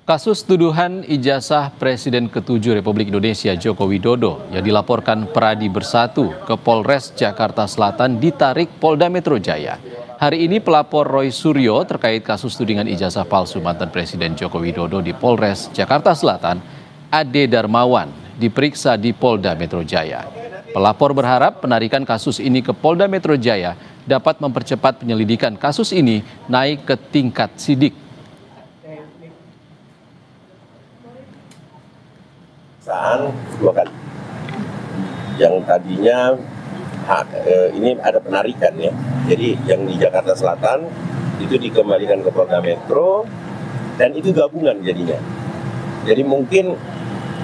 Kasus tuduhan ijazah Presiden ke-7 Republik Indonesia Joko Widodo yang dilaporkan Peradi Bersatu ke Polres Jakarta Selatan ditarik Polda Metro Jaya. Hari ini pelapor Roy Suryo terkait kasus tudingan ijazah palsu mantan Presiden Joko Widodo di Polres Jakarta Selatan, Ade Darmawan, diperiksa di Polda Metro Jaya. Pelapor berharap penarikan kasus ini ke Polda Metro Jaya dapat mempercepat penyelidikan kasus ini naik ke tingkat sidik. Dua kali. Yang tadinya ini ada penarikan ya. Jadi yang di Jakarta Selatan itu dikembalikan ke Polda Metro dan itu gabungan jadinya. Jadi mungkin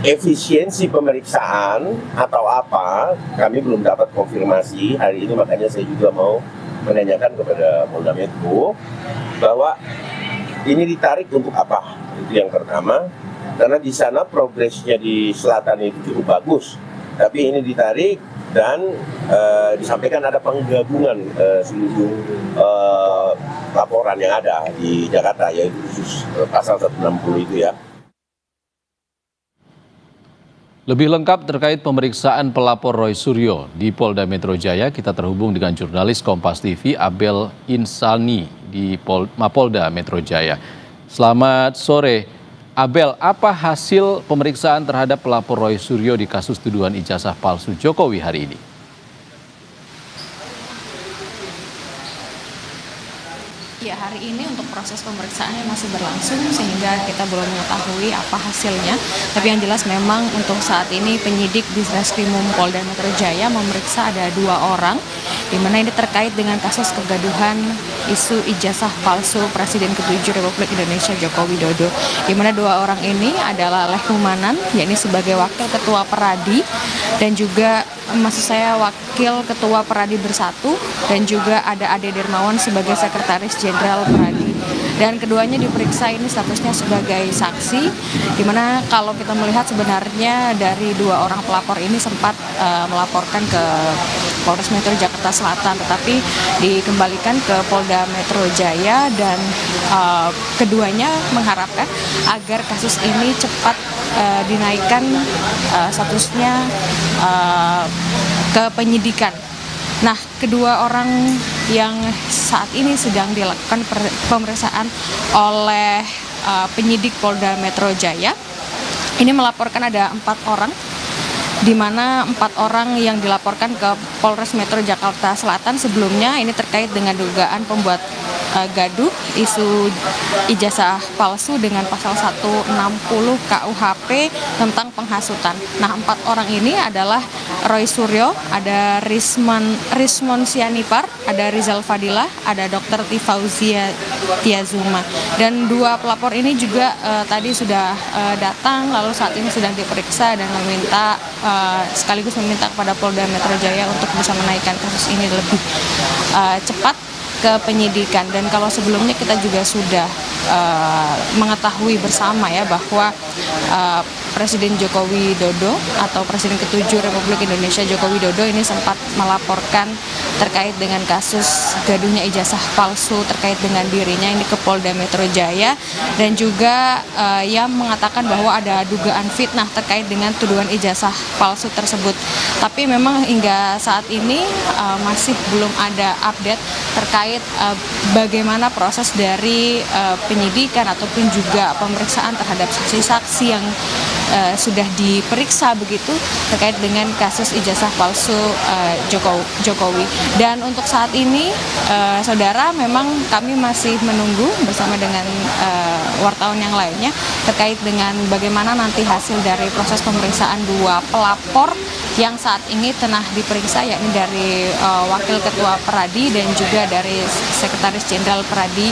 efisiensi pemeriksaan atau apa kami belum dapat konfirmasi hari ini, makanya saya juga mau menanyakan kepada Polda Metro bahwa ini ditarik untuk apa. Itu yang pertama. Karena di sana progresnya di selatan itu cukup bagus, tapi ini ditarik dan disampaikan ada penggabungan seluruh laporan yang ada di Jakarta, yaitu khusus pasal 160 itu ya. Lebih lengkap terkait pemeriksaan pelapor Roy Suryo di Polda Metro Jaya, kita terhubung dengan jurnalis Kompas TV Abel Insani di Mapolda Metro Jaya. Selamat sore. Abel, apa hasil pemeriksaan terhadap pelapor Roy Suryo di kasus tuduhan ijazah palsu Jokowi hari ini? Ya, hari ini untuk proses pemeriksaannya masih berlangsung sehingga kita belum mengetahui apa hasilnya. Tapi yang jelas memang untuk saat ini penyidik di Reskrimum Polda Metro Jaya memeriksa ada 2 orang, di mana ini terkait dengan kasus kegaduhan isu ijazah palsu Presiden ke-7 Republik Indonesia Joko Widodo. Di mana 2 orang ini adalah Lehmumanan, yakni sebagai Wakil Ketua Peradi, dan juga Wakil Ketua Peradi Bersatu, dan juga ada Ade Darmawan sebagai Sekretaris Jenderal Peradi. Dan keduanya diperiksa ini statusnya sebagai saksi, di mana kalau kita melihat sebenarnya dari 2 orang pelapor ini sempat melaporkan ke Polres Metro Jakarta Selatan, tetapi dikembalikan ke Polda Metro Jaya, dan keduanya mengharapkan agar kasus ini cepat dinaikkan statusnya ke penyidikan. Nah, kedua orang yang saat ini sedang dilakukan pemeriksaan oleh penyidik Polda Metro Jaya ini melaporkan ada 4 orang, di mana 4 orang yang dilaporkan ke Polres Metro Jakarta Selatan sebelumnya ini terkait dengan dugaan pembuat gaduh isu ijazah palsu dengan pasal 160 KUHP tentang penghasutan. Nah, 4 orang ini adalah Roy Suryo, ada Rismon Sianipar, ada Rizal Fadilah, ada Dr. Tifauzia Tiazuma. Dan 2 pelapor ini juga tadi sudah datang, lalu saat ini sedang diperiksa dan meminta sekaligus meminta kepada Polda Metro Jaya untuk bisa menaikkan kasus ini lebih cepat ke penyidikan. Dan kalau sebelumnya kita juga sudah mengetahui bersama ya bahwa Presiden Joko Widodo atau Presiden ke-7 Republik Indonesia Joko Widodo ini sempat melaporkan terkait dengan kasus gaduhnya ijazah palsu terkait dengan dirinya ini ke Polda Metro Jaya, dan juga yang mengatakan bahwa ada dugaan fitnah terkait dengan tuduhan ijazah palsu tersebut. Tapi memang hingga saat ini masih belum ada update terkait bagaimana proses dari penyidikan ataupun juga pemeriksaan terhadap saksi-saksi yang sudah diperiksa begitu terkait dengan kasus ijazah palsu Jokowi. Dan untuk saat ini saudara, memang kami masih menunggu bersama dengan wartawan yang lainnya terkait dengan bagaimana nanti hasil dari proses pemeriksaan 2 pelapor yang saat ini tengah diperiksa, yakni dari Wakil Ketua Peradi dan juga dari Sekretaris Jenderal Peradi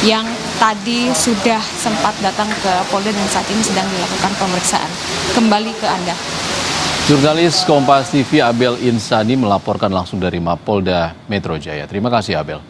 yang tadi sudah sempat datang ke Polda dan saat ini sedang dilakukan pemeriksaan. Kembali ke Anda. Jurnalis Kompas TV Abel Insani melaporkan langsung dari Mapolda Metro Jaya. Terima kasih, Abel.